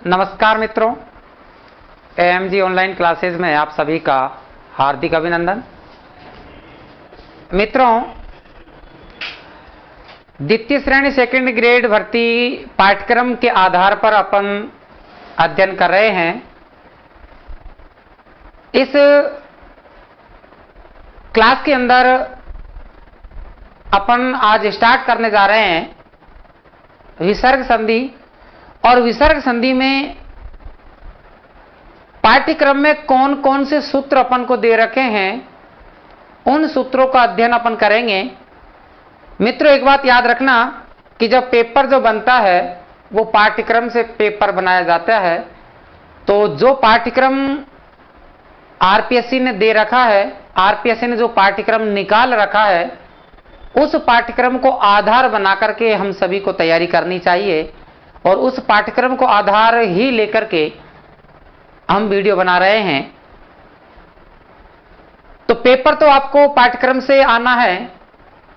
नमस्कार मित्रों, AMG online classes में आप सभी का हार्दिक अभिनंदन। मित्रों, द्वितीय श्रेणी सेकंड ग्रेड भर्ती पाठ्यक्रम के आधार पर अपन अध्ययन कर रहे हैं। इस क्लास के अंदर अपन आज स्टार्ट करने जा रहे हैं विसर्ग संधि। और विसर्ग संधि में पाठ्यक्रम में कौन कौन से सूत्र अपन को दे रखे हैं, उन सूत्रों का अध्ययन अपन करेंगे। मित्रों, एक बात याद रखना कि जब पेपर जो बनता है वो पाठ्यक्रम से पेपर बनाया जाता है। तो जो पाठ्यक्रम आरपीएससी ने दे रखा है, आरपीएससी ने जो पाठ्यक्रम निकाल रखा है, उस पाठ्यक्रम को आधार बना करके हम सभी को तैयारी करनी चाहिए। और उस पाठ्यक्रम को आधार ही लेकर के हम वीडियो बना रहे हैं। तो पेपर तो आपको पाठ्यक्रम से आना है,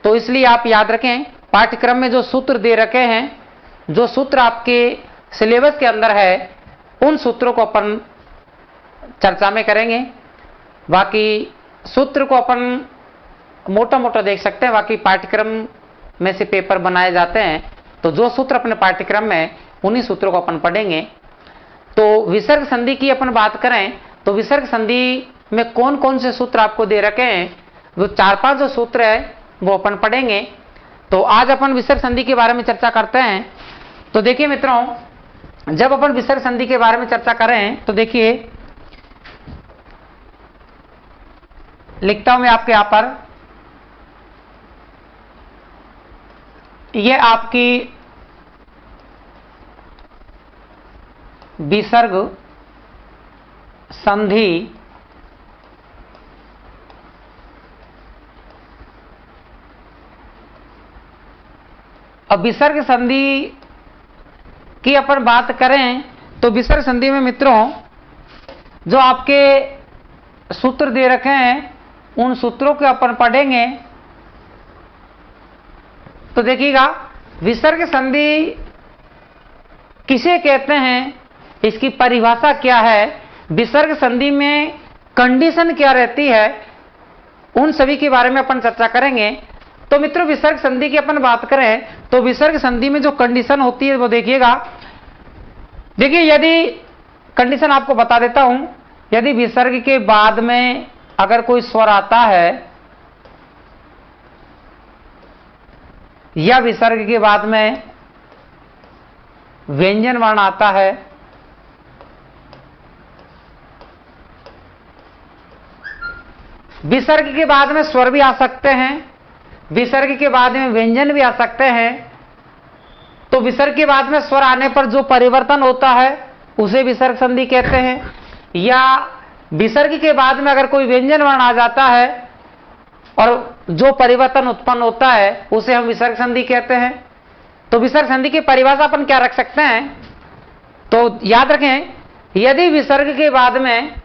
तो इसलिए आप याद रखें पाठ्यक्रम में जो सूत्र दे रखे हैं, जो सूत्र आपके सिलेबस के अंदर है, उन सूत्रों को अपन चर्चा में करेंगे। बाकी सूत्र को अपन मोटा मोटा देख सकते हैं, बाकी पाठ्यक्रम में से पेपर बनाए जाते हैं। तो जो सूत्र अपने पाठ्यक्रम में, उन्हीं सूत्रों को अपन पढ़ेंगे। तो विसर्ग संधि की अपन बात करें तो विसर्ग संधि में कौन कौन से सूत्र आपको दे रखे हैं, वो 4-5 जो सूत्र है वो अपन पढ़ेंगे। तो आज अपन विसर्ग संधि के बारे में चर्चा करते हैं। तो देखिए मित्रों, जब अपन विसर्ग संधि के बारे में चर्चा करें तो देखिए, लिखता हूं मैं आपके यहां पर, यह आपकी विसर्ग संधि अब विसर्ग संधि की अपन बात करें तो विसर्ग संधि में मित्रों जो आपके सूत्र दे रखे हैं, उन सूत्रों को अपन पढ़ेंगे। तो देखिएगा, विसर्ग संधि किसे कहते हैं, इसकी परिभाषा क्या है, विसर्ग संधि में कंडीशन क्या रहती है, उन सभी के बारे में अपन चर्चा करेंगे। तो मित्रों, विसर्ग संधि की अपन बात करें तो विसर्ग संधि में जो कंडीशन होती है वो देखिएगा। देखिए, यदि कंडीशन आपको बता देता हूं, यदि विसर्ग के बाद में अगर कोई स्वर आता है या विसर्ग के बाद में व्यंजन वर्ण आता है, विसर्ग के बाद में स्वर भी आ सकते हैं, विसर्ग के बाद में व्यंजन भी आ सकते हैं। तो विसर्ग के बाद में स्वर आने पर जो परिवर्तन होता है उसे विसर्ग संधि कहते हैं। या विसर्ग के बाद में अगर कोई व्यंजन वर्ण आ जाता है और जो परिवर्तन उत्पन्न होता है उसे हम विसर्ग संधि कहते हैं। तो विसर्ग संधि की परिभाषा अपन क्या रख सकते हैं, तो याद रखें, यदि विसर्ग के बाद में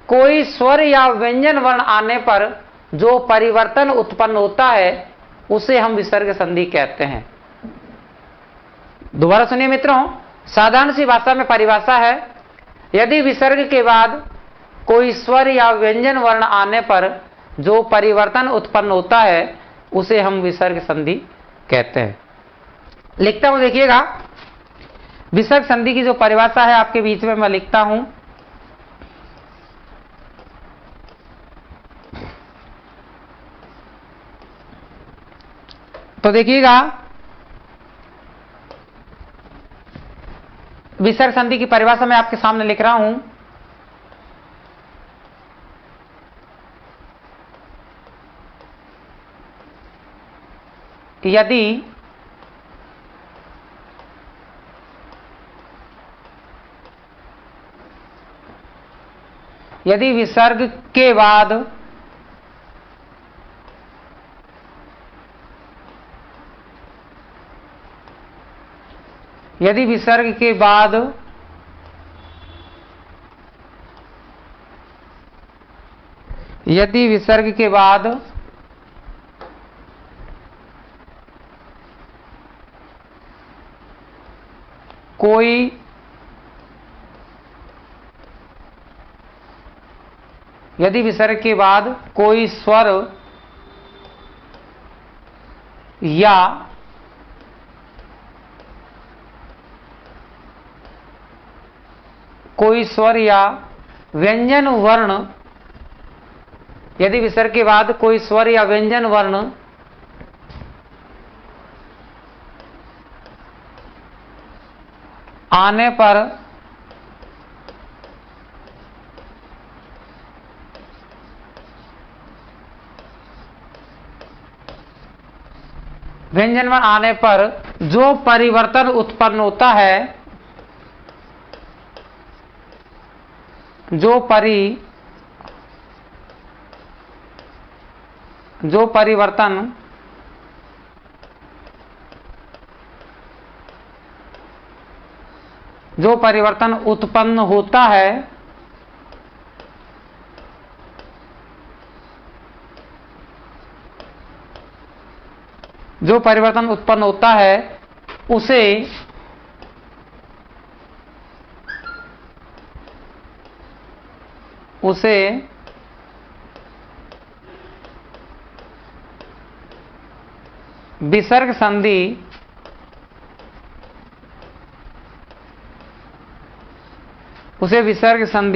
कोई स्वर या व्यंजन वर्ण आने पर जो परिवर्तन उत्पन्न होता है उसे हम विसर्ग संधि कहते हैं। दोबारा सुनिए मित्रों, साधारण सी भाषा में परिभाषा है, यदि विसर्ग के बाद कोई स्वर या व्यंजन वर्ण आने पर जो परिवर्तन उत्पन्न होता है उसे हम विसर्ग संधि कहते हैं। लिखता हूं, देखिएगा, विसर्ग संधि की जो परिभाषा है आपके बीच में मैं लिखता हूं। तो देखिएगा, विसर्ग संधि की परिभाषा मैं आपके सामने लिख रहा हूं। यदि विसर्ग के बाद यदि विसर्ग के बाद कोई यदि विसर्ग के बाद कोई स्वर या व्यंजन वर्ण, यदि विसर्ग के बाद कोई स्वर या व्यंजन वर्ण आने पर व्यंजन वर्ण आने पर जो परिवर्तन उत्पन्न होता है, जो परिवर्तन उत्पन्न होता है उसे विसर्ग संधि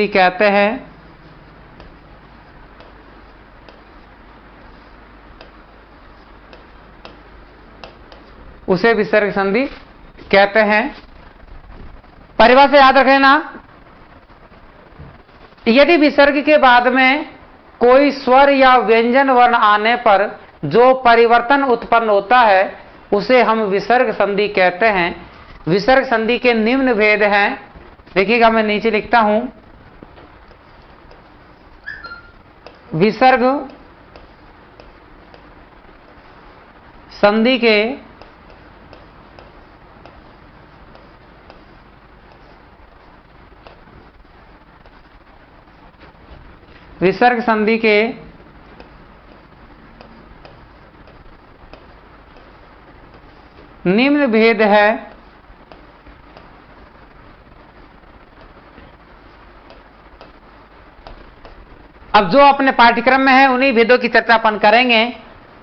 कहते हैं। उसे विसर्ग संधि कहते हैं। परिभाषा याद रख लेना, यदि विसर्ग के बाद में कोई स्वर या व्यंजन वर्ण आने पर जो परिवर्तन उत्पन्न होता है उसे हम विसर्ग संधि कहते हैं। विसर्ग संधि के निम्न भेद हैं, देखिएगा मैं नीचे लिखता हूं। विसर्ग संधि के निम्न भेद है। अब जो अपने पाठ्यक्रम में है उन्हीं भेदों की चर्चा अपन करेंगे।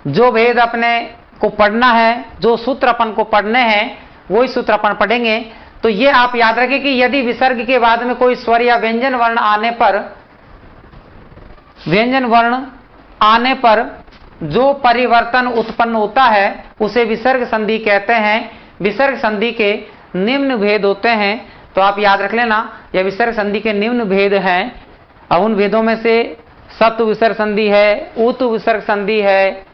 जो भेद अपने को पढ़ना है, जो सूत्र अपन को पढ़ने हैं, वही सूत्र अपन पढ़ेंगे। तो ये आप याद रखें कि यदि विसर्ग के बाद में कोई स्वर या व्यंजन वर्ण आने पर जो परिवर्तन उत्पन्न होता है उसे विसर्ग संधि कहते हैं। विसर्ग संधि के निम्न भेद होते हैं, तो आप याद रख लेना यह विसर्ग संधि के निम्न भेद हैं। अब उन भेदों में से सत्व विसर्ग संधि है, ऊतु विसर्ग संधि है,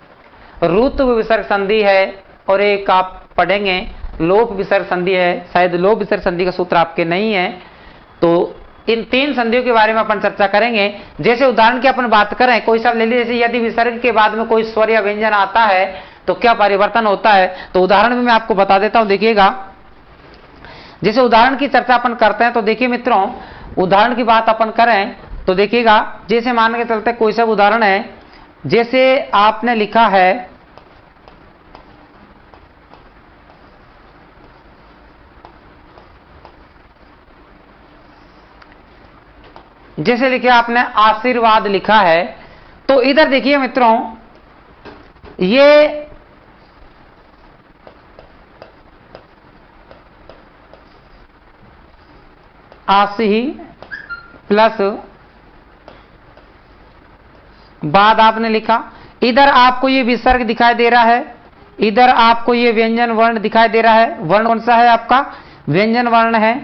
ऋतु विसर्ग संधि है, और एक आप पढ़ेंगे लोप विसर्ग संधि है। शायद लोप विसर्ग संधि का सूत्र आपके नहीं है, तो इन तीन संधियों के बारे में अपन चर्चा करेंगे। जैसे उदाहरण की अपन बात करें, कोई शब्द ले लीजिए, जैसे यदि विसर्ग के बाद में कोई स्वर या व्यंजन आता है तो क्या परिवर्तन होता है। तो उदाहरण में मैं आपको बता देता हूं, देखिएगा। जैसे उदाहरण की चर्चा अपन करते हैं तो देखिए मित्रों, उदाहरण की बात अपन करें तो देखिएगा, जैसे मान के चलते कोई सा उदाहरण है, जैसे आपने लिखा है जैसे लिखे आपने आशीर्वाद लिखा है, तो इधर देखिए मित्रों, ये आशी प्लस बाद आपने लिखा। इधर आपको ये विसर्ग दिखाई दे रहा है, इधर आपको ये व्यंजन वर्ण दिखाई दे रहा है। वर्ण कौन सा है आपका? व्यंजन वर्ण है,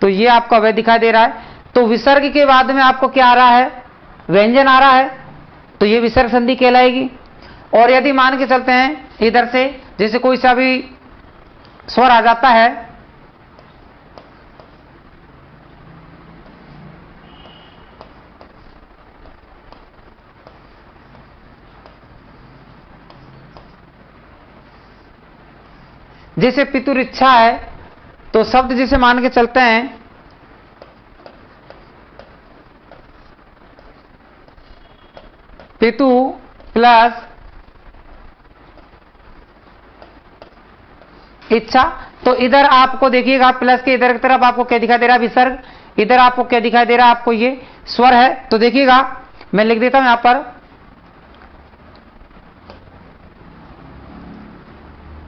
तो ये आपका वह दिखाई दे रहा है। तो विसर्ग के बाद में आपको क्या आ रहा है? व्यंजन आ रहा है, तो ये विसर्ग संधि कहलाएगी। और यदि मान के चलते हैं इधर से, जैसे कोई सा भी स्वर आ जाता है, जैसे पितुर इच्छा है, तो शब्द जैसे मान के चलते हैं पितु प्लस इच्छा, तो इधर आपको देखिएगा प्लस के इधर की तरफ आपको क्या दिखाई दे रहा है? विसर्ग। इधर आपको क्या दिखाई दे रहा है, आपको ये स्वर है। तो देखिएगा मैं लिख देता हूं यहां पर,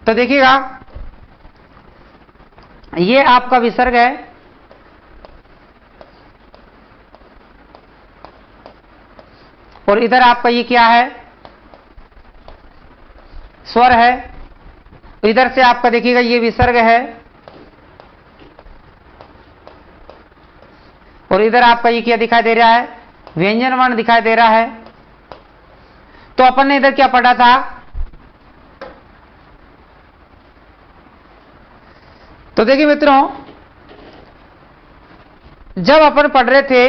तो देखिएगा ये आपका विसर्ग है, और इधर आपका ये क्या है, स्वर है। इधर से आपका देखिएगा ये विसर्ग है, और इधर आपका ये क्या दिखाई दे रहा है, व्यंजन वर्ण दिखाई दे रहा है। तो अपन ने इधर क्या पढ़ा था, तो देखिए मित्रों, जब अपन पढ़ रहे थे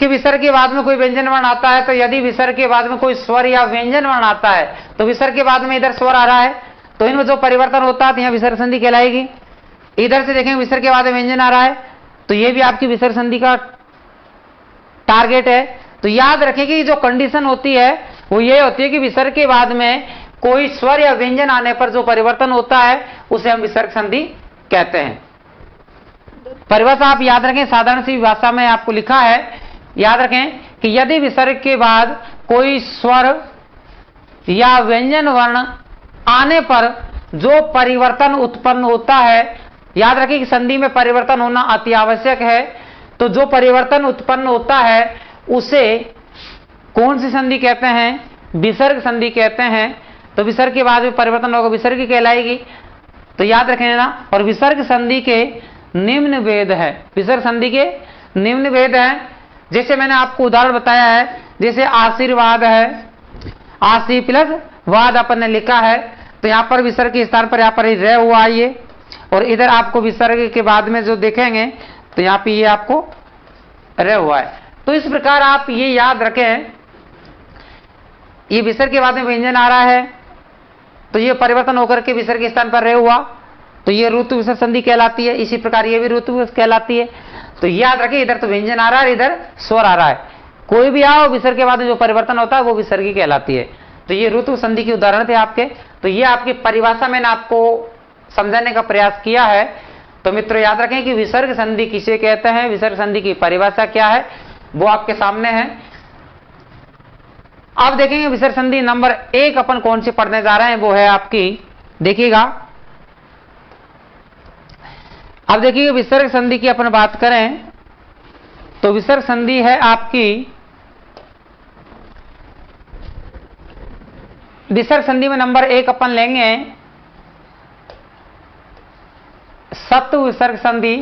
कि विसर्ग के बाद में कोई व्यंजन वर्ण आता है, तो यदि विसर्ग के बाद में कोई स्वर या व्यंजन वर्ण आता है, तो विसर्ग के बाद में इधर स्वर आ रहा है, तो इनमें जो परिवर्तन होता है तो यहां विसर्ग संधि कहलाएगी। इधर से देखेंगे विसर्ग के बाद में व्यंजन आ रहा है, तो ये भी आपकी विसर्ग संधि का टारगेट है। तो याद रखें कि जो कंडीशन होती है वो ये होती है कि विसर्ग के बाद में कोई स्वर या व्यंजन आने पर जो परिवर्तन होता है उसे हम विसर्ग संधि कहते हैं। परिभाषा आप याद रखें, साधारण सी भाषा में आपको लिखा है, याद रखें कि यदि विसर्ग के बाद कोई स्वर या व्यंजन वर्ण आने पर जो परिवर्तन उत्पन्न होता है, याद रखें कि संधि में परिवर्तन होना अति आवश्यक है, तो जो परिवर्तन उत्पन्न होता है उसे कौन सी संधि कहते हैं, विसर्ग संधि कहते हैं। तो विसर्ग के बाद में परिवर्तन होगा, विसर्ग कहलाएगी। तो याद रखें ना, और विसर्ग संधि के निम्न भेद है, विसर्ग संधि के निम्न भेद है। जैसे मैंने आपको उदाहरण बताया है, जैसे आशीर्वाद है, आशी प्लस वाद अपन ने लिखा है, तो यहां पर विसर्ग के स्थान पर यहां पर रह हुआ है ये, और इधर आपको विसर्ग के बाद में जो देखेंगे तो यहां पे ये आपको रह हुआ है। तो इस प्रकार आप ये याद रखें, ये विसर्ग के बाद में व्यंजन आ रहा है, तो ये परिवर्तन होकर के विसर्ग के स्थान पर रह हुआ, तो ये ऋतु विसर्ग संधि कहलाती है। इसी प्रकार ये भी ऋतु विसर्ग कहलाती है। तो याद रखिए, इधर तो व्यंजन आ रहा है, इधर स्वर आ रहा है, कोई भी आओ विसर्ग के बाद में जो परिवर्तन होता है वो विसर्गी कहलाती है। तो ये ऋतु संधि के उदाहरण थे आपके। तो ये आपकी परिभाषा मैंने आपको समझाने का प्रयास किया है। तो मित्रों याद रखें कि विसर्ग संधि किसे कहते हैं, विसर्ग संधि की परिभाषा क्या है, वो आपके सामने है। अब देखेंगे विसर्ग संधि नंबर 1 अपन कौन सी पढ़ने जा रहे हैं, वो है आपकी, देखिएगा अब देखिए विसर्ग संधि की अपन बात करें तो विसर्ग संधि है आपकी, विसर्ग संधि में नंबर 1 अपन लेंगे सत्व विसर्ग संधि।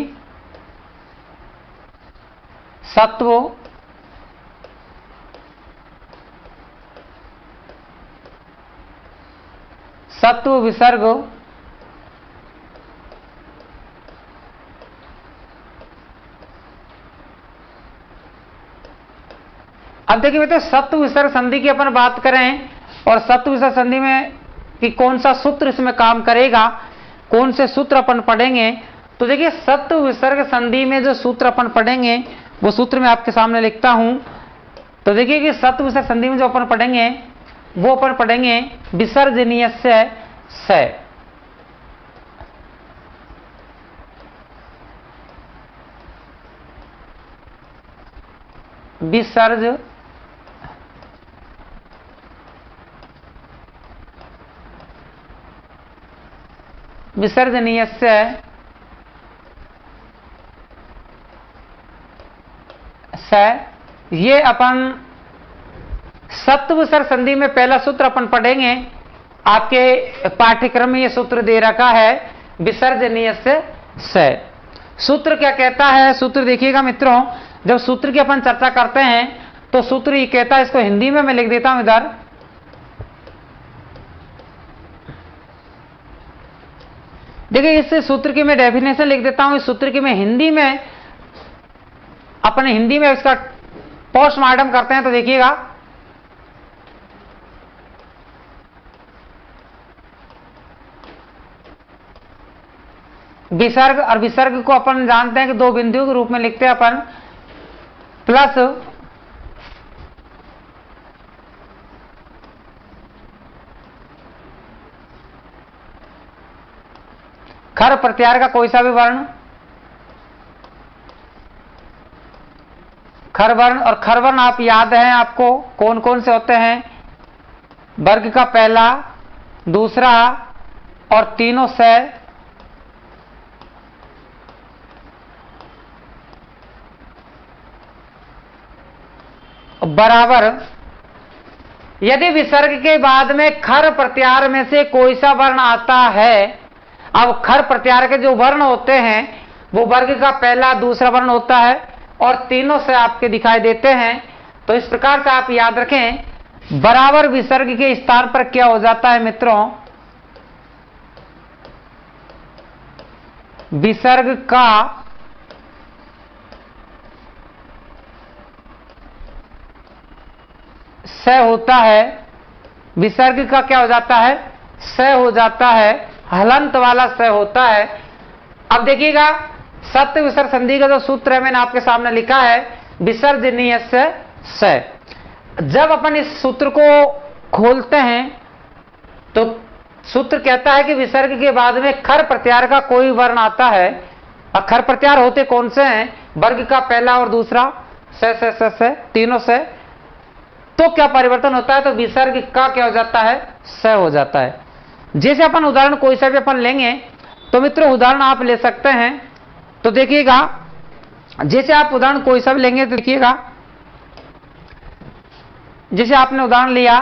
सत्व सत्व विसर्ग अब देखिए बेटे, सत्व विसर्ग संधि की अपन बात करें और सत्व विसर्ग संधि में कि कौन सा सूत्र इसमें काम करेगा, कौन से सूत्र अपन पढ़ेंगे। तो देखिए सत्व विसर्ग संधि में जो सूत्र अपन पढ़ेंगे वो सूत्र मैं आपके सामने लिखता हूं। तो देखिए कि सत्व विसर्ग संधि में जो अपन पढ़ेंगे वो अपन पढ़ेंगे विसर्जनीय से। विसर्ज विसर्जनीय से ये अपन सत्व विसर्ग संधि में पहला सूत्र अपन पढ़ेंगे। आपके पाठ्यक्रम में ये सूत्र दे रखा है विसर्जनीय से। सूत्र क्या कहता है, सूत्र देखिएगा मित्रों, जब सूत्र की अपन चर्चा करते हैं तो सूत्र ये कहता है, इसको हिंदी में मैं लिख देता हूं इधर। देखिए इस सूत्र की मैं डेफिनेशन लिख देता हूं, इस सूत्र की मैं हिंदी में अपने हिंदी में इसका पोस्टमार्टम करते हैं। तो देखिएगा विसर्ग और विसर्ग को अपन जानते हैं कि दो बिंदुओं के रूप में लिखते हैं अपन, प्लस खर प्रत्याहार का कोई सा भी वर्ण, खरवर्ण, और खरवर्ण आप याद हैं आपको कौन कौन से होते हैं? वर्ग का पहला, दूसरा और तीनों से बराबर। यदि विसर्ग के बाद में खर प्रत्याहार में से कोई सा वर्ण आता है, अब खर प्रत्याहार के जो वर्ण होते हैं वो वर्ग का पहला, दूसरा वर्ण होता है और तीनों से आपके दिखाई देते हैं, तो इस प्रकार से आप याद रखें बराबर विसर्ग के स्थान पर क्या हो जाता है मित्रों? विसर्ग का स होता है, विसर्ग का क्या हो जाता है? स हो जाता है, हलंत वाला स होता है। अब देखिएगा सत्य विसर्ग संधि का जो सूत्र है मैंने आपके सामने लिखा है, विसर्जनीय स। जब अपन इस सूत्र को खोलते हैं तो सूत्र कहता है कि विसर्ग के बाद में खर प्रत्याहार का कोई वर्ण आता है, और खर प्रत्याहार होते कौन से हैं? वर्ग का पहला और दूसरा, स तीनों से। तो क्या परिवर्तन होता है? तो विसर्ग का क्या हो जाता है? स हो जाता है। जैसे अपन उदाहरण कोई सा भी अपन लेंगे तो मित्रों उदाहरण आप ले सकते हैं, तो देखिएगा जैसे आप उदाहरण कोई सा भी लेंगे तो देखिएगा जैसे आपने उदाहरण लिया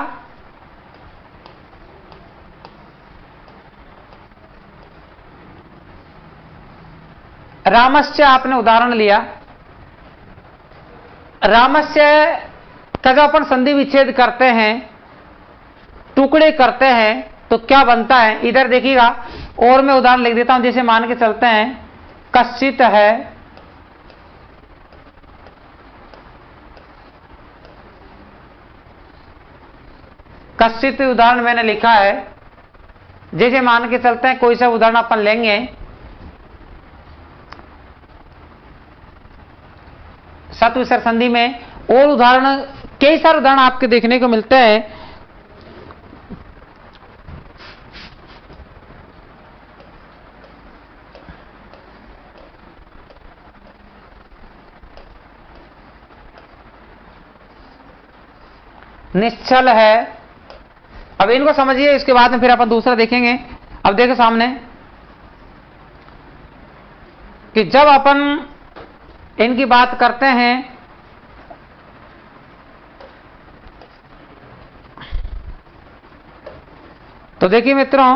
रामस्य, आपने उदाहरण लिया रामस्य का जब अपन संधि विच्छेद करते हैं, टुकड़े करते हैं, तो क्या बनता है? इधर देखिएगा, और मैं उदाहरण लिख देता हूं, जैसे मान के चलते हैं कश्चित है, कश्चित उदाहरण मैंने लिखा है। जैसे मान के चलते हैं कोई सा उदाहरण अपन लेंगे, सत्य विसर्ग संधि में, और उदाहरण कई सारे उदाहरण आपके देखने को मिलते हैं। निश्चल है, अब इनको समझिए, इसके बाद में फिर अपन दूसरा देखेंगे। अब देखो सामने कि जब अपन इनकी बात करते हैं तो देखिए मित्रों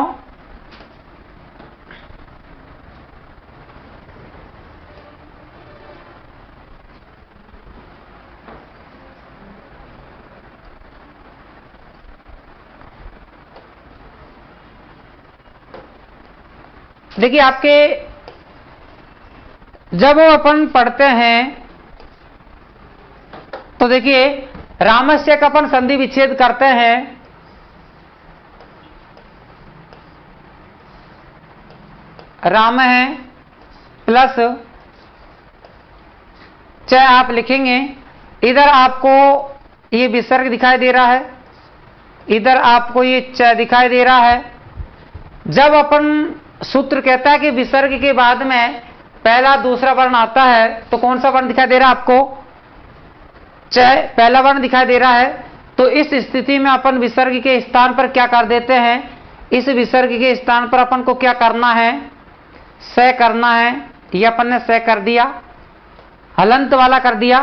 देखिए आपके जब अपन पढ़ते हैं तो देखिए रामस्य का अपन संधि विच्छेद करते हैं, राम है प्लस च आप लिखेंगे, इधर आपको ये विसर्ग दिखाई दे रहा है, इधर आपको ये च दिखाई दे रहा है। जब अपन सूत्र कहता है कि विसर्ग के बाद में पहला दूसरा वर्ण आता है, तो कौन सा वर्ण दिखाई दे रहा है आपको? च पहला वर्ण दिखाई दे रहा है। तो इस स्थिति में अपन विसर्ग के स्थान पर क्या कर देते हैं? इस विसर्ग के स्थान पर अपन को क्या करना है? स करना है। ये अपन ने स कर दिया, हलंत वाला कर दिया।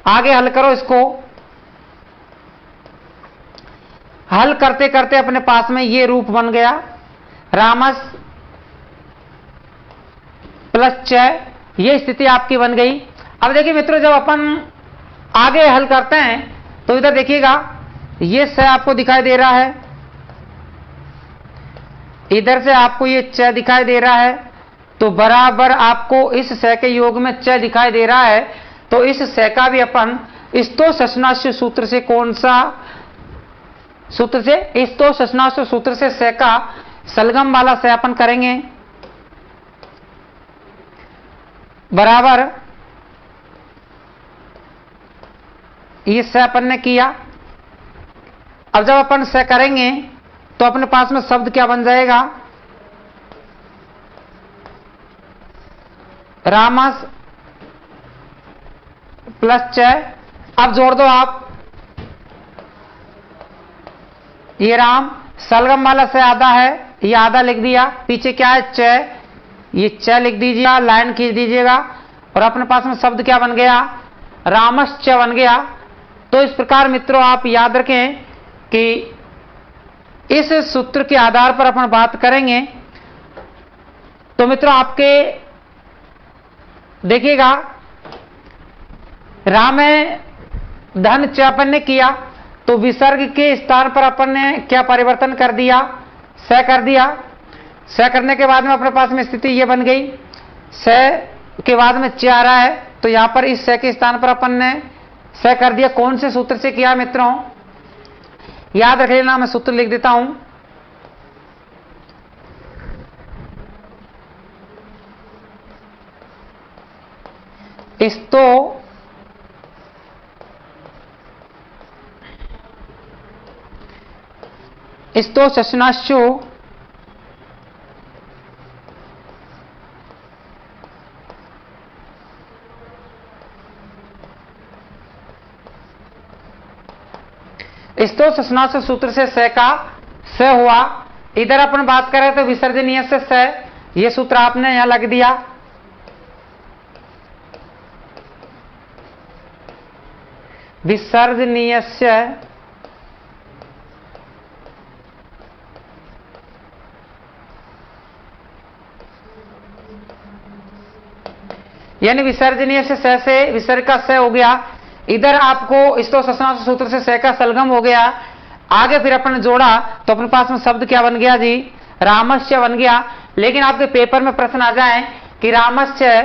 आगे हल करो इसको, हल करते करते अपने पास में ये रूप बन गया, रामस प्लस च, ये स्थिति आपकी बन गई। अब देखिए मित्रों जब अपन आगे हल करते हैं तो इधर देखिएगा ये स आपको दिखाई दे रहा है, इधर से आपको ये च दिखाई दे रहा है, तो बराबर आपको इस स के योग में च दिखाई दे रहा है। तो इस स का भी अपन स्तो शशनास्य सूत्र से, कौन सा सूत्र से? स्तो शशनास्य सूत्र से स का सलगम वाला स अपन करेंगे, बराबर ये स अपन ने किया। अब जब अपन स करेंगे तो अपने पास में शब्द क्या बन जाएगा? रामस प्लस च, अब जोड़ दो आप, ये राम सलगम वाला से आधा है, ये आधा लिख दिया, पीछे क्या है च, ये च लिख दीजिएगा, लाइन खींच दीजिएगा और अपने पास में शब्द क्या बन गया, रामश्च बन गया। तो इस प्रकार मित्रों आप याद रखें कि इस सूत्र के आधार पर अपन बात करेंगे। तो मित्रों आपके देखिएगा, राम धन च अपन ने किया तो विसर्ग के स्थान पर अपन ने क्या परिवर्तन कर दिया, स कर दिया। स करने के बाद में अपने पास में स्थिति ये बन गई, स के बाद में च आ रहा है, तो यहां पर इस स के स्थान पर अपन ने स कर दिया। कौन से सूत्र से किया मित्रों, याद रख लेना, मैं सूत्र लिख देता हूं। इस्तो शशनाशु इस्तो शशनाश सूत्र से स का स हुआ। इधर अपन बात करें तो विसर्जनीय से स, ये सूत्र आपने यहां लग दिया। विसर्जनीय से यानी विसर्जनीय से विसर्ग का स हो गया। इधर आपको इस्तो शशनाश सूत्र से स का सलगम हो गया। आगे फिर अपन जोड़ा तो अपने पास में शब्द क्या बन गया जी, रामस्य बन गया। लेकिन आपके पेपर में प्रश्न आ जाए कि रामस्य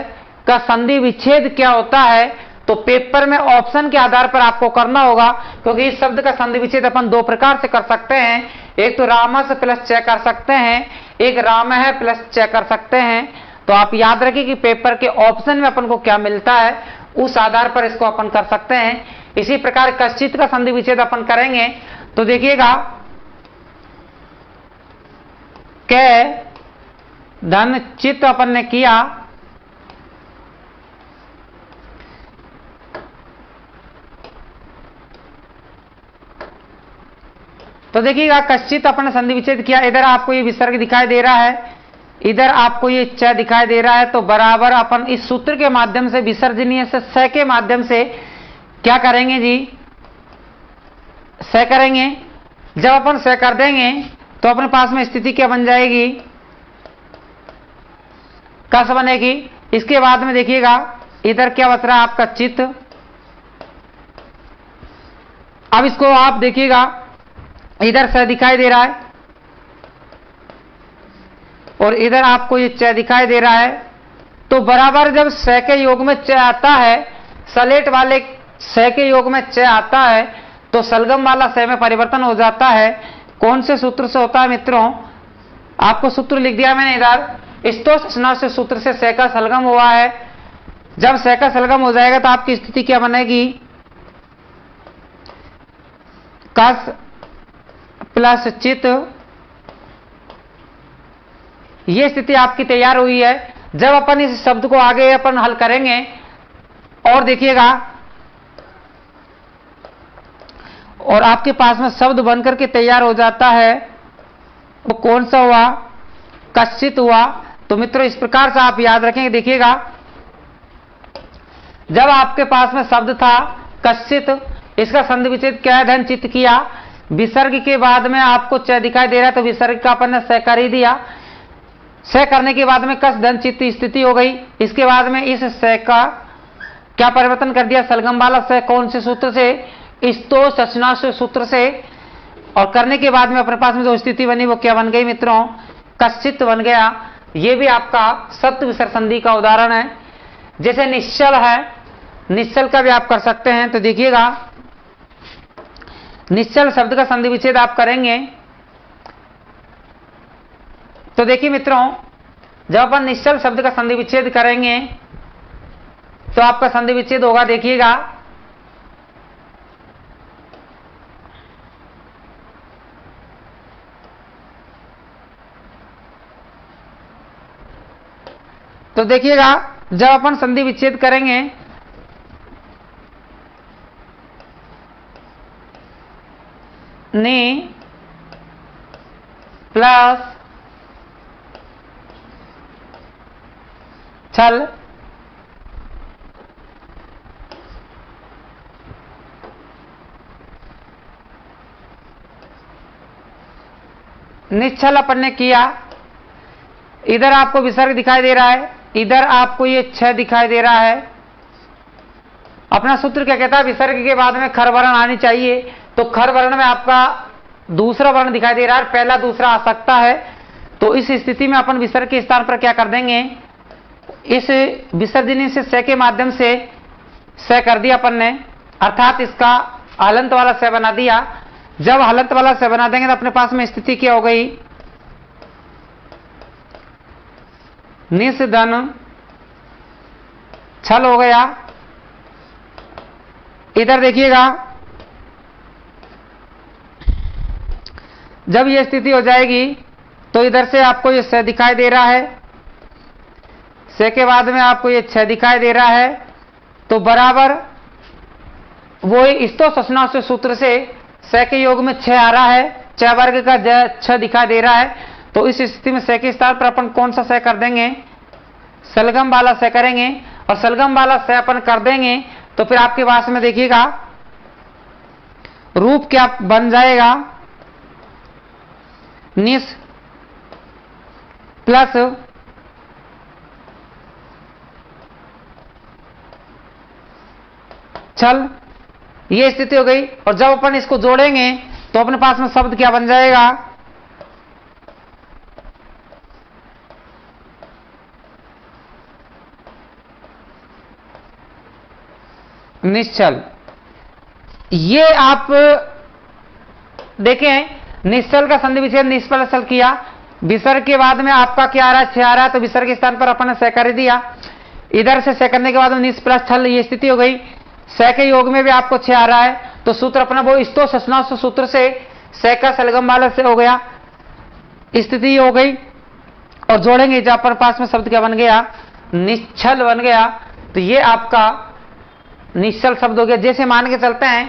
का संधि विच्छेद क्या होता है, तो पेपर में ऑप्शन के आधार पर आपको करना होगा, क्योंकि इस शब्द का संधि विच्छेद अपन दो प्रकार से कर सकते हैं। एक तो रामस प्लस च कर सकते हैं, एक राम है प्लस च कर सकते हैं। तो आप याद रखिए कि पेपर के ऑप्शन में अपन को क्या मिलता है, उस आधार पर इसको अपन कर सकते हैं। इसी प्रकार कश्चित का संधि विच्छेद अपन करेंगे तो देखिएगा, कै धन चित अपन ने किया, तो देखिएगा कश्चित अपन ने संधि विच्छेद किया। इधर आपको ये विसर्ग दिखाई दे रहा है, इधर आपको ये च दिखाई दे रहा है, तो बराबर अपन इस सूत्र के माध्यम से विसर्जनीय से स के माध्यम से क्या करेंगे जी, स करेंगे। जब अपन स कर देंगे तो अपने पास में स्थिति क्या बन जाएगी, कस बनेगी। इसके बाद में देखिएगा इधर क्या बच रहा है आपका चित्त। अब इसको आप देखिएगा, इधर स दिखाई दे रहा है और इधर आपको ये च दिखाई दे रहा है, तो बराबर जब स के योग में च आता है, सलेट वाले स के योग में च आता है, तो सलगम वाला स में परिवर्तन हो जाता है। कौन से सूत्र से होता है मित्रों, आपको सूत्र लिख दिया मैंने इधर, इस्तो शशनाश से सूत्र से स का सलगम हुआ है। जब स का सलगम हो जाएगा तो आपकी स्थिति क्या बनेगी, कस प्लस चित, ये स्थिति आपकी तैयार हुई है। जब अपन इस शब्द को आगे अपन हल करेंगे और देखिएगा, और आपके पास में शब्द बनकर के तैयार हो जाता है, वो कौन सा हुआ, कश्चित हुआ। तो मित्रों इस प्रकार से आप याद रखेंगे। देखिएगा जब आपके पास में शब्द था कश्चित, इसका संधि विच्छेद क्या है, धन चित्त किया, विसर्ग के बाद में आपको च दिखाई दे रहा है, तो विसर्ग का अपन ने स कर ही दिया। स करने के बाद में कस धन चित्त स्थिति हो गई। इसके बाद में इस स का क्या परिवर्तन कर दिया, सलगम वाला स। कौन से सूत्र से, इस्तो शशनाश सूत्र से। और करने के बाद में अपने पास में जो स्थिति बनी वो क्या बन गई मित्रों, कश्चित बन गया। ये भी आपका सत्य विसर्ग संधि का उदाहरण है। जैसे निश्चल है, निश्चल का भी आप कर सकते हैं। तो देखिएगा निश्चल शब्द का संधि विच्छेद आप करेंगे तो देखिए मित्रों, जब अपन निश्चल शब्द का संधि विच्छेद करेंगे तो आपका संधि विच्छेद होगा, देखिएगा तो देखिएगा जब अपन संधि विच्छेद करेंगे नी प्लस छल निश्चल अपन ने किया। इधर आपको विसर्ग दिखाई दे रहा है, इधर आपको ये छह दिखाई दे रहा है। अपना सूत्र क्या कहता है, विसर्ग के बाद में खर वर्ण आनी चाहिए, तो खर वर्ण में आपका दूसरा वर्ण दिखाई दे रहा है, पहला दूसरा आ सकता है। तो इस स्थिति में अपन विसर्ग के स्थान पर क्या कर देंगे, इस विसर्जनी से स के माध्यम से स कर दिया अपन ने, अर्थात इसका हलंत वाला स बना दिया। जब हलंत वाला स बना देंगे तो अपने पास में स्थिति क्या हो गई, निस धन छल हो गया। इधर देखिएगा, जब यह स्थिति हो जाएगी तो इधर से आपको ये स दिखाई दे रहा है, स के बाद में आपको ये छ दिखाई दे रहा है, तो बराबर वो इस्तो ससना से सूत्र से स के योग में 6 आ रहा है, 6 वर्ग का 6 दिखाई दे रहा है। तो इस स्थिति में स के स्थान पर अपन कौन सा स कर देंगे, सलगम वाला स करेंगे, और सलगम वाला स अपन कर देंगे तो फिर आपके पास में देखिएगा रूप क्या बन जाएगा, निस प्लस छल, ये स्थिति हो गई। और जब अपन इसको जोड़ेंगे तो अपने पास में शब्द क्या बन जाएगा, निश्चल। ये आप देखें, निश्चल का संधि विच्छेद निष्फल किया, विसर्ग के बाद में आपका क्या आ रहा है, 6 आ रहा है, तो विसर्ग के स्थान पर अपन ने स कर दिया। इधर से स करने के बाद में निस प्लस छल, ये स्थिति हो गई। स के योग में भी आपको 6 आ रहा है, तो सूत्र अपना वो इस्तो ससना सूत्र से स का सलगम वाला से हो गया, स्थिति हो गई। और जोड़ेंगे जब पर पास में शब्द क्या बन गया, निश्चल बन गया। तो ये आपका निश्चल शब्द हो गया। जैसे मान के चलते हैं,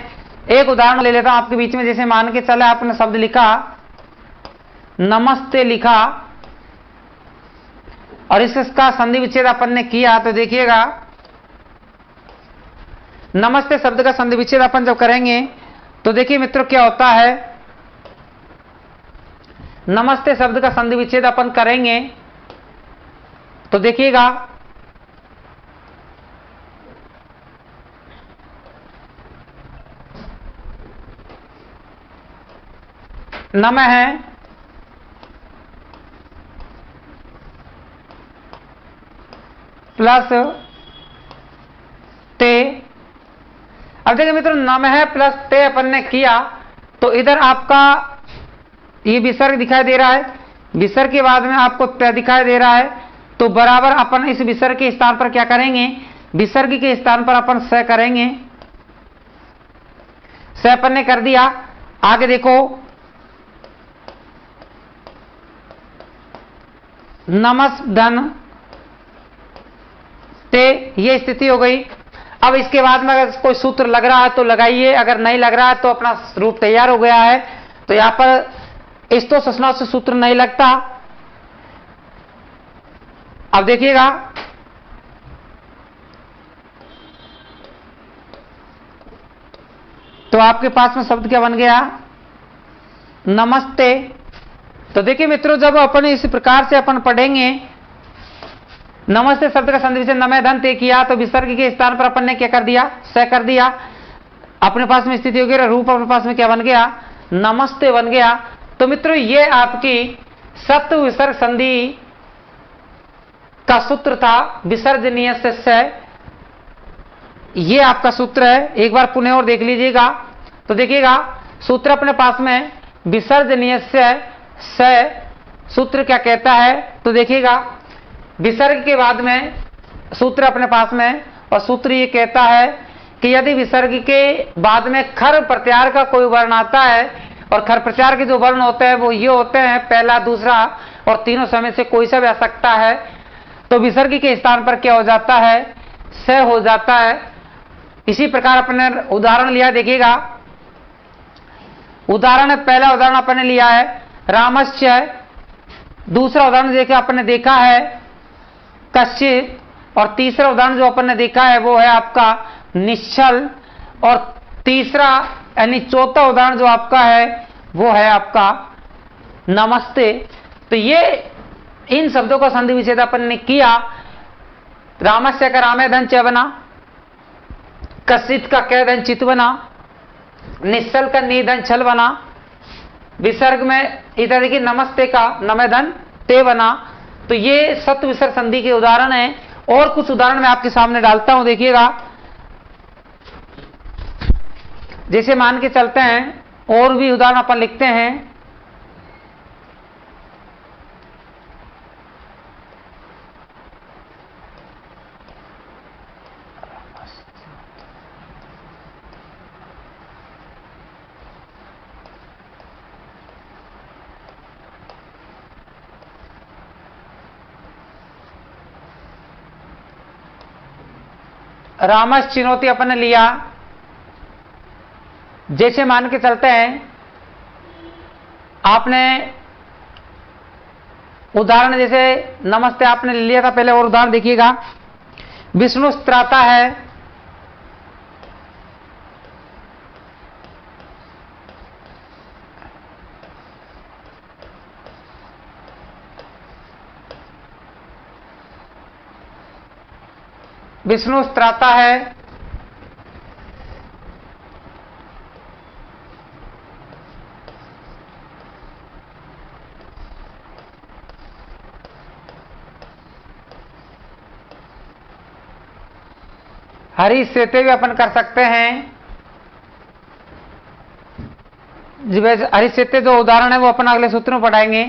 एक उदाहरण ले लेता हूं आपके बीच में। जैसे मान के चले, आपने शब्द लिखा नमस्ते लिखा, और इसका संधि विच्छेद अपन ने किया, तो देखिएगा नमस्ते शब्द का संधि विच्छेद अपन जब करेंगे तो देखिए मित्रों क्या होता है, नमस्ते शब्द का संधि विच्छेद अपन करेंगे तो देखिएगा नम है प्लस ते। अब देखिए मित्रों, नम है प्लस ते अपन ने किया, तो इधर आपका ये विसर्ग दिखाई दे रहा है, विसर्ग के बाद में आपको ते दिखाई दे रहा है, तो बराबर अपन इस विसर्ग के स्थान पर क्या करेंगे, विसर्ग के स्थान पर अपन स करेंगे। स अपन ने कर दिया। आगे देखो, नमस धन ते, ये स्थिति हो गई। अब इसके बाद में अगर कोई सूत्र लग रहा है तो लगाइए, अगर नहीं लग रहा है तो अपना रूप तैयार हो गया है। तो यहां पर इस्तो ससना से सूत्र नहीं लगता। अब देखिएगा, तो आपके पास में शब्द क्या बन गया, नमस्ते। तो देखिए मित्रों, जब अपन इस प्रकार से अपन पढ़ेंगे, नमस्ते शब्द का संधि विच्छेद नमे धन ते किया, तो विसर्ग के स्थान पर अपन ने क्या कर दिया, स कर दिया। अपने पास में स्थिति हो गई, रूप अपने पास में क्या बन गया, नमस्ते बन गया। तो मित्रों, ये आपकी सत्व विसर्ग संधि का सूत्र था, विसर्जनीय से स। ये आपका सूत्र है, एक बार पुनः और देख लीजिएगा। तो देखिएगा, सूत्र अपने पास में विसर्जनीय से स सूत्र क्या कहता है, तो देखिएगा विसर्ग के बाद में सूत्र अपने पास में, और सूत्र ये कहता है कि यदि विसर्ग के बाद में खर प्रत्याहार का कोई वर्ण आता है, और खर प्रत्याहार के जो वर्ण होते हैं वो ये होते हैं, पहला, दूसरा और तीनों समय से कोई सा भी आ सकता है, तो विसर्ग के स्थान पर क्या हो जाता है, स हो जाता है। इसी प्रकार अपने उदाहरण लिया, देखिएगा उदाहरण है, पहला उदाहरण अपन ने लिया है रामस्य, दूसरा उदाहरण देखे अपन ने देखा है कश्चित, और तीसरा उदाहरण जो अपन ने देखा है वो है आपका निश्चल, और तीसरा यानी चौथा उदाहरण जो आपका है वो है आपका नमस्ते। तो ये इन शब्दों का संधि विच्छेद अपन ने किया। रामस्य का रामे धन च बना, कश्चित का कै धन चित बना, निश्चल का नी धन छल बना, विसर्ग में इधर देखिए नमस्ते का नमे धन ते बना। तो ये सत विसर्ग संधि के उदाहरण हैं। और कुछ उदाहरण मैं आपके सामने डालता हूं, देखिएगा। जैसे मान के चलते हैं, और भी उदाहरण अपन लिखते हैं। रामस चिनौती अपन ने लिया। जैसे मान के चलते हैं, आपने उदाहरण जैसे नमस्ते आपने लिया था पहले, और उदाहरण देखिएगा। विष्णु त्राता है, विष्णु त्राता है, हरी सेते भी अपन कर सकते हैं। हरी सेते जो उदाहरण है वो अपन अगले सूत्र में पढ़ाएंगे।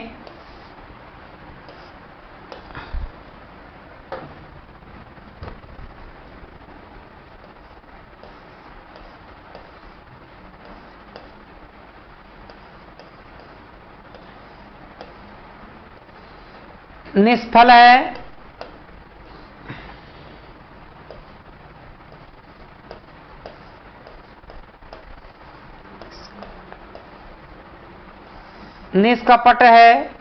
निष्फल है, निष्कपट है,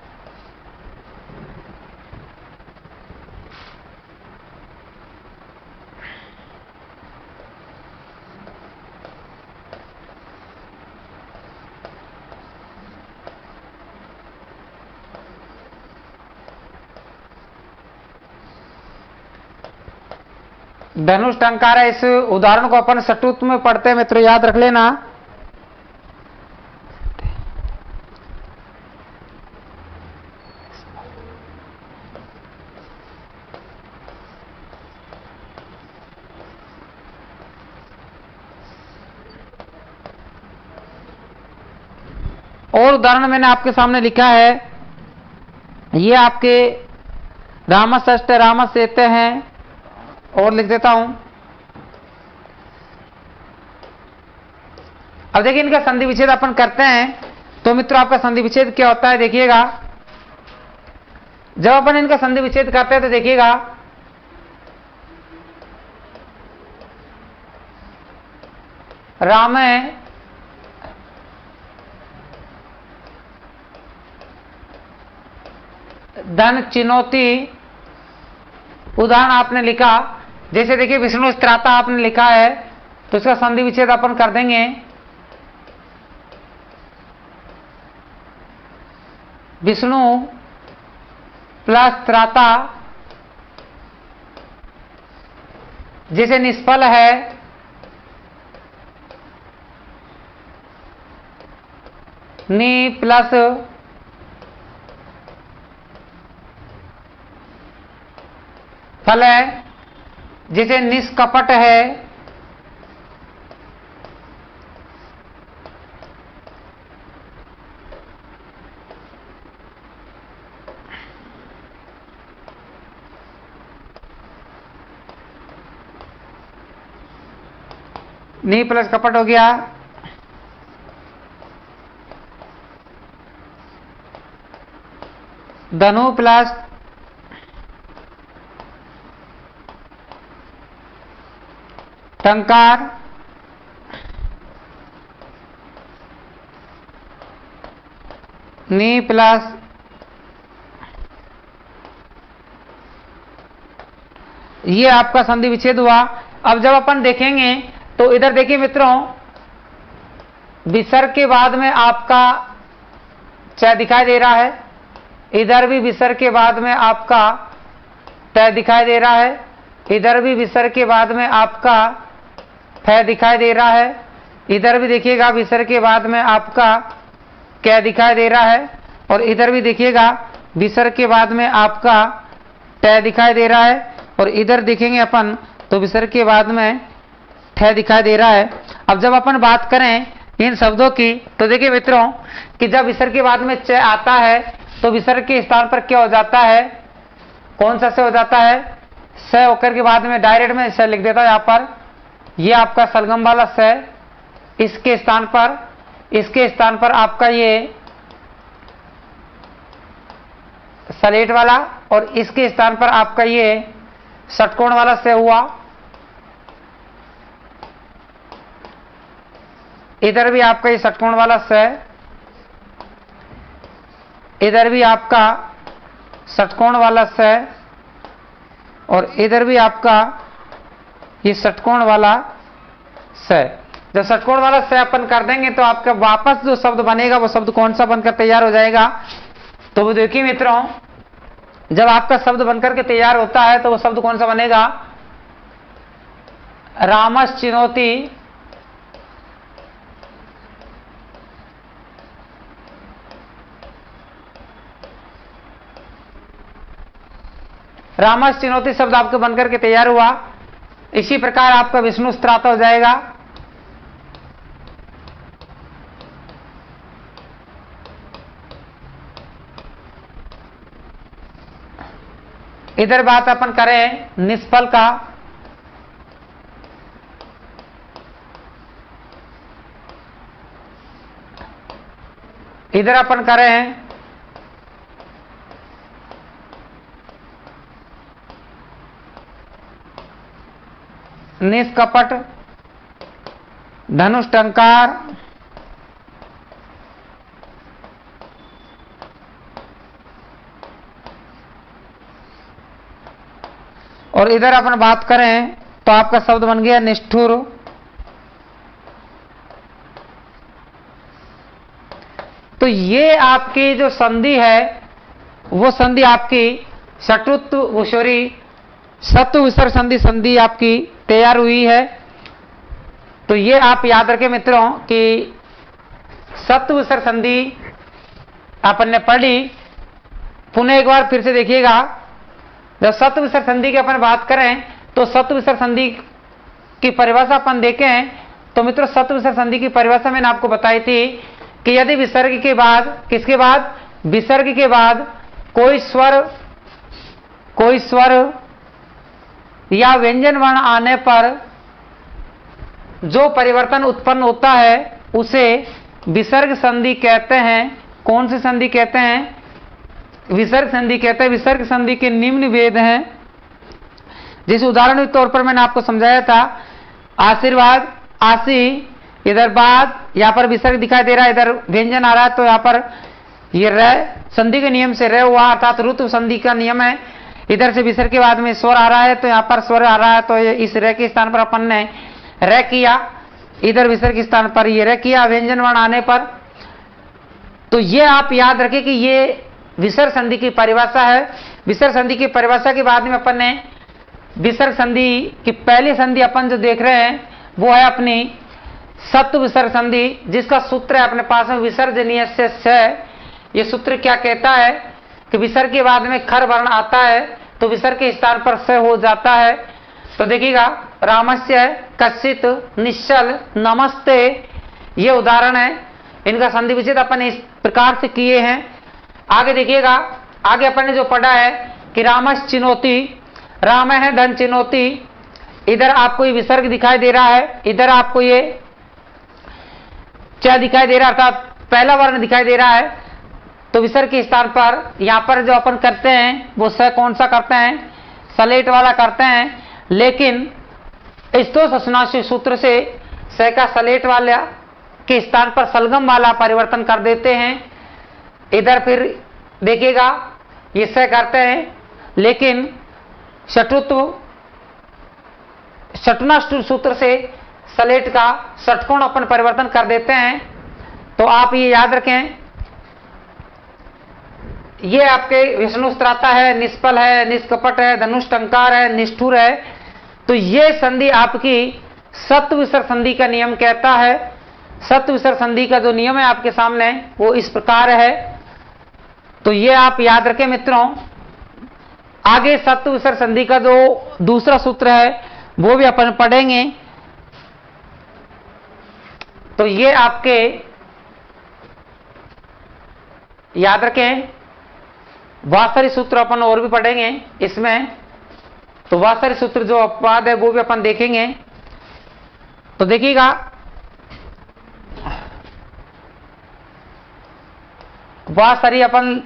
धनुष टंकार है। इस उदाहरण को अपन सटुत में पढ़ते हैं मित्रों, याद रख लेना। और उदाहरण मैंने आपके सामने लिखा है, ये आपके रामस अष्ट रामस सेते हैं, और लिख देता हूं। अब देखिए इनका संधि विच्छेद अपन करते हैं, तो मित्रों आपका संधि विच्छेद क्या होता है देखिएगा। जब अपन इनका संधि विच्छेद करते हैं तो देखिएगा, रामे धन चिनौती उदाहरण आपने लिखा। जैसे देखिए विष्णु त्राता आपने लिखा है, तो इसका संधि विच्छेद अपन कर देंगे। विष्णु प्लस त्राता, जैसे निष्फल है, नि प्लस फल है, जैसे निष्कपट है, नी प्लस कपट हो गया, धनु प्लस टंकार, नी प्लस ये आपका संधि विच्छेद हुआ। अब जब अपन देखेंगे तो इधर देखिए मित्रों, विसर्ग के बाद में आपका च दिखाई दे रहा है, इधर भी विसर्ग के बाद में आपका ट दिखाई दे रहा है, इधर भी विसर्ग के बाद में आपका फ दिखाई दे रहा है, इधर भी देखिएगा विसर्ग के बाद में आपका क दिखाई दे रहा है, और इधर भी देखिएगा विसर्ग के बाद में आपका ट दिखाई दे रहा है, और इधर देखेंगे अपन तो विसर्ग के बाद में ठ दिखाई दे रहा है। अब जब अपन बात करें इन शब्दों की तो देखिए मित्रों कि जब विसर्ग के बाद में च आता है तो विसर्ग के स्थान पर क्या हो जाता है, कौन सा से हो जाता है, स होकर के बाद में डायरेक्ट में स लिख देता है। यहाँ पर ये आपका सलगम वाला स, इसके स्थान पर आपका ये सलेट वाला, और इसके स्थान पर आपका ये षटकोण वाला स हुआ। इधर भी आपका ये षटकोण वाला स, इधर भी आपका षटकोण वाला स, और इधर भी आपका ये षटकोण वाला स। जब षटकोण वाला स अपन कर देंगे तो आपका वापस जो शब्द बनेगा वो शब्द कौन सा बनकर तैयार हो जाएगा, तो वो देखिए मित्रों, जब आपका शब्द बनकर के तैयार होता है तो वो शब्द कौन सा बनेगा, रामश्चिनोति रामश्चिनोति शब्द आपके बनकर के तैयार हुआ। इसी प्रकार आपका विष्णु स्त्राता हो जाएगा। इधर बात अपन करें निष्फल का, इधर अपन करें निष्कपट, धनुष टंकार, और इधर अपन बात करें तो आपका शब्द बन गया निष्ठुर। तो ये आपकी जो संधि है वो संधि आपकी शत्रुत्व सॉरी सत्व विसर्ग संधि आपकी तैयार हुई है। तो ये आप याद रखें मित्रों कि सत्व विसर्ग संधि अपन ने पढ़ी, पुनः एक बार फिर से देखिएगा। जब सत्व विसर्ग संधि की अपन बात करें तो सत्व विसर्ग संधि की परिभाषा अपन देखें तो मित्रों सत्व विसर्ग संधि की परिभाषा मैंने आपको बताई थी कि यदि विसर्ग के बाद, किसके बाद, विसर्ग के बाद कोई स्वर या व्यंजन वर्ण आने पर जो परिवर्तन उत्पन्न होता है उसे विसर्ग संधि कहते हैं। कौन सी संधि कहते हैं, विसर्ग संधि कहते हैं। विसर्ग संधि के निम्न भेद हैं, जिस उदाहरण के तौर पर मैंने आपको समझाया था, आशीर्वाद, आशी, इधर बाद, यहाँ पर विसर्ग दिखाई दे रहा है, इधर व्यंजन आ रहा है तो यहाँ पर ये र संधि के नियम से र हुआ, अर्थात ऋतु संधि का नियम है। इधर से विसर्ग के बाद में स्वर आ रहा है तो यहाँ पर स्वर आ रहा है, तो इस र के स्थान पर अपन ने र किया, इधर विसर्ग के स्थान पर ये र किया व्यंजन वर्ण आने पर। तो ये आप याद रखें कि ये विसर्ग संधि की परिभाषा है। विसर्ग संधि की परिभाषा के बाद में अपन ने विसर्ग संधि की पहली संधि अपन जो देख रहे हैं वो है अपनी सत्व विसर्ग संधि, जिसका सूत्र है अपने पास में विसर्जनीय से स। ये सूत्र क्या कहता है कि विसर्ग के बाद में खर वर्ण आता है तो विसर्ग के स्थान पर स हो जाता है। तो देखिएगा, रामस्य, कश्चित, निश्चल, नमस्ते, ये उदाहरण है। इनका संधि विच्छेद अपन इस प्रकार से किए हैं। आगे देखिएगा, आगे अपन ने जो पढ़ा है कि रामश चिनोती, राम है धन चिनोती, इधर आपको ये विसर्ग दिखाई दे रहा है, इधर आपको ये च दिखाई दे रहा है, अर्थात पहला वर्ण दिखाई दे रहा है। तो विसर्ग के स्थान पर यहाँ पर जो अपन करते हैं वो स कौन सा करते हैं, सलेट वाला करते हैं। लेकिन स्तोषनाशी सूत्र से स का सलेट वाला के स्थान पर सलगम वाला परिवर्तन कर देते हैं। इधर फिर देखिएगा ये स करते हैं, लेकिन षट्कोण सूत्र से सलेट का षटकोण अपन परिवर्तन कर देते हैं। तो आप ये याद रखें, ये आपके विष्णु स्त्राता है, निष्फल है, निष्कपट है, धनुष टंकार है, निष्ठुर है। तो ये संधि आपकी सत्व विसर्ग संधि का नियम कहता है। सत्व विसर्ग संधि का जो नियम है आपके सामने वो इस प्रकार है। तो ये आप याद रखें मित्रों। आगे सत्व विसर्ग संधि का जो दूसरा सूत्र है वो भी अपन पढ़ेंगे। तो ये आपके याद रखें, वासरी सूत्र अपन और भी पढ़ेंगे इसमें। तो वासरी सूत्र जो अपवाद है वो भी अपन देखेंगे। तो देखिएगा, वासरी अपन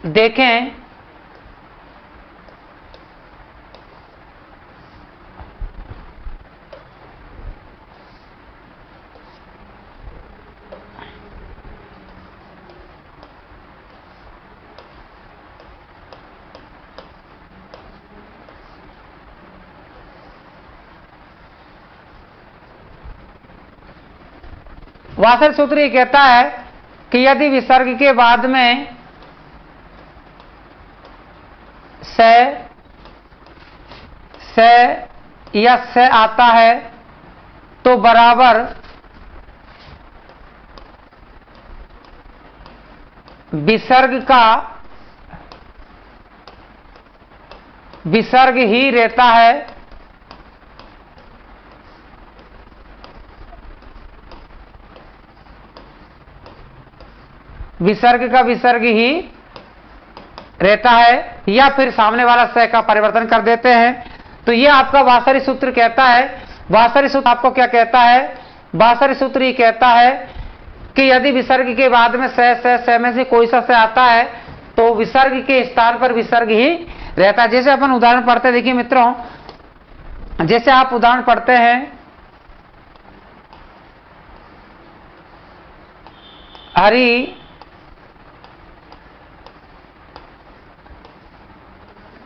देखें वासरी सूत्र ये कहता है कि यदि विसर्ग के बाद में स या स आता है तो बराबर विसर्ग ही रहता है। विसर्ग का विसर्ग ही रहता है, या फिर सामने वाला स का परिवर्तन कर देते हैं। तो ये आपका वासरी सूत्र कहता है। वासरी सूत्र आपको क्या कहता है? वासरी सूत्र ये कहता है कि यदि विसर्ग के बाद में स में से कोई सा स आता है तो विसर्ग के स्थान पर विसर्ग ही रहता है। जैसे अपन उदाहरण पढ़ते हैं, देखिए मित्रों, जैसे आप उदाहरण पढ़ते हैं, हरि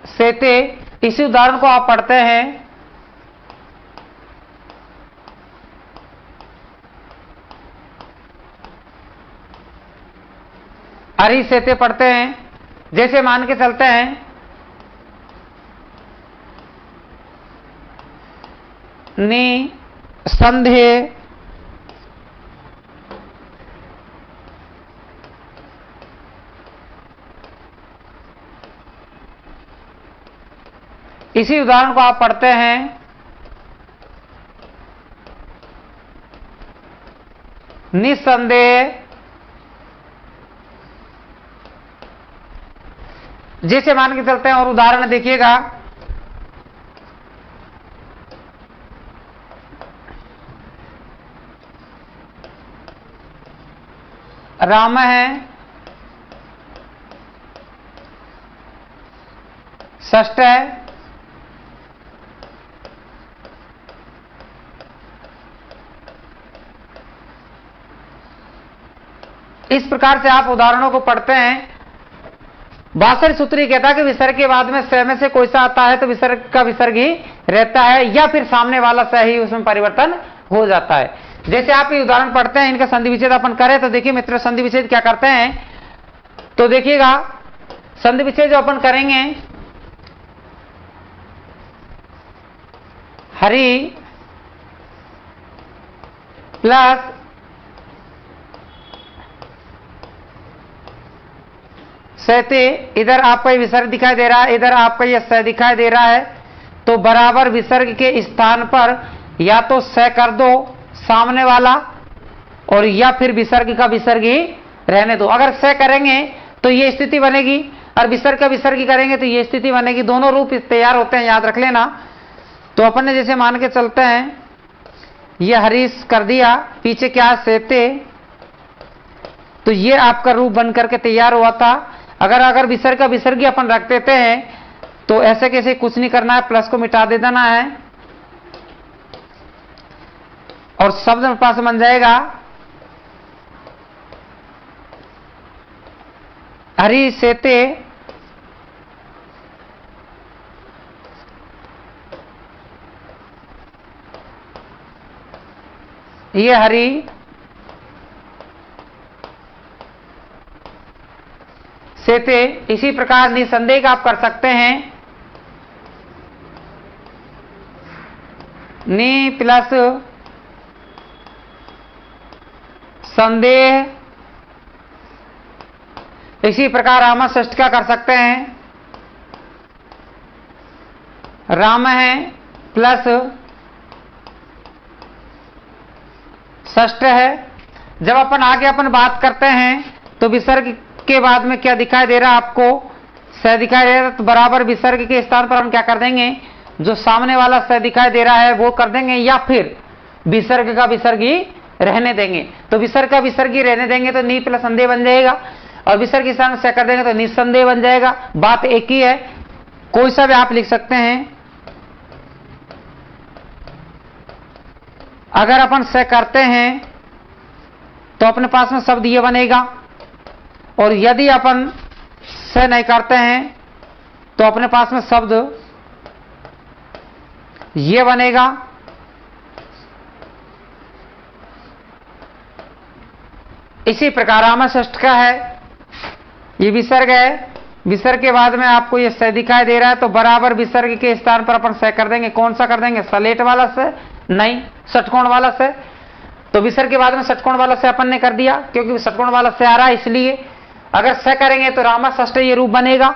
सेते, इसी उदाहरण को आप पढ़ते हैं। हरि सेते पढ़ते हैं। जैसे मान के चलते हैं नि संधे इसी उदाहरण को आप पढ़ते हैं निसंदेह। जैसे मान के चलते हैं और उदाहरण देखिएगा, राम है, षष्ठ है, इस प्रकार से आप उदाहरणों को पढ़ते हैं। वासरी सूत्र ये कहता है कि विसर्ग के बाद में स में से कोई सा आता है तो विसर्ग का विसर्ग ही रहता है, या फिर सामने वाला स ही उसमें परिवर्तन हो जाता है। जैसे आप ये उदाहरण पढ़ते हैं, इनका संधि विच्छेद अपन करें तो देखिए मित्रों, संधि विच्छेद क्या करते हैं। तो देखिएगा, संधि विच्छेद जो अपन करेंगे, हरि प्लस सहते, इधर आपका ये विसर्ग दिखाई दे रहा है, इधर आपका ये स दिखाई दे रहा है, तो बराबर विसर्ग के स्थान पर या तो स कर दो सामने वाला, और या फिर विसर्ग का विसर्ग ही रहने दो। अगर स करेंगे तो ये स्थिति बनेगी, और विसर्ग का विसर्ग ही करेंगे तो ये स्थिति बनेगी। दोनों रूप तैयार होते हैं, याद रख लेना। तो अपन ने जैसे मान के चलते हैं, ये हरीश कर दिया, पीछे क्या है सहते, तो ये आपका रूप बन करके तैयार हुआ था। अगर विसर्ग का विसर्ग अपन रख देते हैं तो ऐसे कैसे कुछ नहीं करना है, प्लस को मिटा दे देना है और शब्द पास बन जाएगा हरि सेते ये हरि सेते। इसी प्रकार निसंदेह आप कर सकते हैं, नि प्लस संदेह। इसी प्रकार राम षष्ठ का कर सकते हैं, राम है प्लस षष्ठ है। जब अपन आगे अपन बात करते हैं तो विसर्ग के बाद में क्या दिखाई दे रहा है आपको, स दिखाई दे रहा है, तो बराबर विसर्ग के स्थान पर हम क्या कर देंगे, जो सामने वाला स दिखाई दे रहा है वो कर देंगे, या फिर विसर्ग का विसर्ग ही रहने देंगे। तो विसर्ग का विसर्ग ही रहने देंगे तो नी प्लस संदेह बन जाएगा, और विसर्ग के स्थान से कर देंगे तो निसंदेह बन जाएगा। बात एक ही है, कोई सा भी आप लिख सकते हैं। अगर अपन से करते हैं तो अपने पास में शब्द ये बनेगा, और यदि अपन से नहीं करते हैं तो अपने पास में शब्द ये बनेगा। इसी प्रकार राम षष्ठ का है, ये विसर्ग है, विसर्ग के बाद में आपको ये स दिखाई दे रहा है, तो बराबर विसर्ग के स्थान पर अपन स कर देंगे। कौन सा कर देंगे, सलेट वाला से नहीं, षटकोण वाला से। तो विसर्ग के बाद में षटकोण वाला से अपन ने कर दिया, क्योंकि षटकोण वाला से आ रहा है इसलिए। अगर स करेंगे तो रामा षष्ठ ये रूप बनेगा,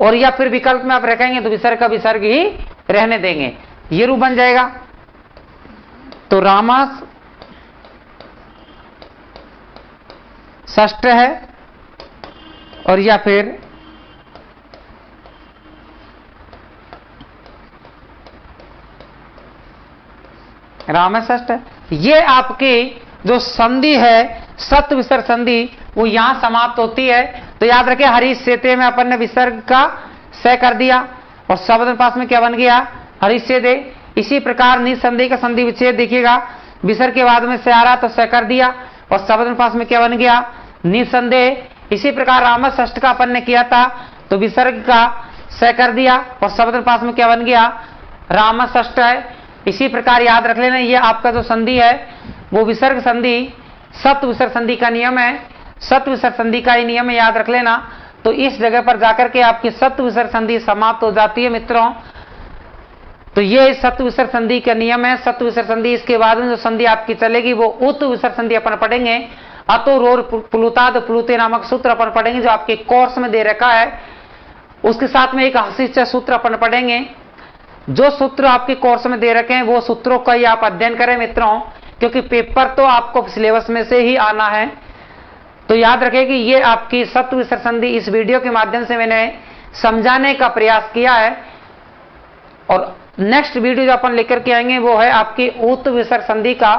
और या फिर विकल्प में आप रखेंगे तो विसर्ग का विसर्ग ही रहने देंगे, ये रूप बन जाएगा। तो रामा षष्ठ है, और या फिर राम षष्ठ। ये आपकी जो संधि है सत्व विसर्ग संधि, वो यहां समाप्त होती है। तो याद रखें, हरि सेते में अपन ने विसर्ग का स कर दिया, और शब्द पास में क्या बन गया, हरि सेदे। इसी प्रकार निसंदेह का संधि विच्छेद देखिएगा, विसर्ग के बाद में से आ रहा तो स कर दिया, और शब्द पास में क्या बन गया, निसंदेह। इसी प्रकार राम षष्ठ का अपन ने किया था, तो विसर्ग का स कर दिया, और शब्द पास में क्या बन गया, राम षष्ठ है। इसी प्रकार याद रख लेना, ये आपका जो संधि है वो विसर्ग संधि सत्व विसर्ग संधि का नियम है, सत्व विसर्ग संधि का ही नियम है, याद रख लेना। तो इस जगह पर जाकर के आपकी सत्व विसर्ग संधि समाप्त हो जाती है मित्रों। तो ये सत्व विसर्ग संधि का नियम है, सत्व विसर्ग संधि। इसके बाद में जो संधि आपकी चलेगी वो उत विसर्ग संधि अपन पढ़ेंगे। अतो रोर प्लुताद प्लुते नामक सूत्र अपन पढ़ेंगे, जो आपके कोर्स में दे रखा है। उसके साथ में एक हसिष्ठ सूत्र अपन पढ़ेंगे। जो सूत्र आपके कोर्स में दे रखे हैं वो सूत्रों का ही आप अध्ययन करें मित्रों, क्योंकि पेपर तो आपको सिलेबस में से ही आना है। तो याद रखें कि ये आपकी सत्व विसर्ग संधि इस वीडियो के माध्यम से मैंने समझाने का प्रयास किया है। और नेक्स्ट वीडियो जो अपन लेकर के आएंगे वो है आपकी उत विसर्ग संधि का।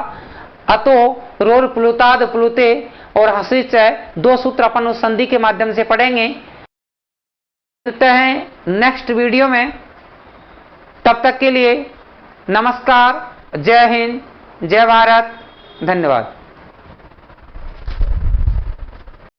अतो रोर प्लुताद प्लुते और हसिष्ठ है, दो सूत्र अपन उस संधि के माध्यम से पढ़ेंगे। मिलते हैं नेक्स्ट वीडियो में, तब तक के लिए नमस्कार, जय हिंद, जय भारत, धन्यवाद।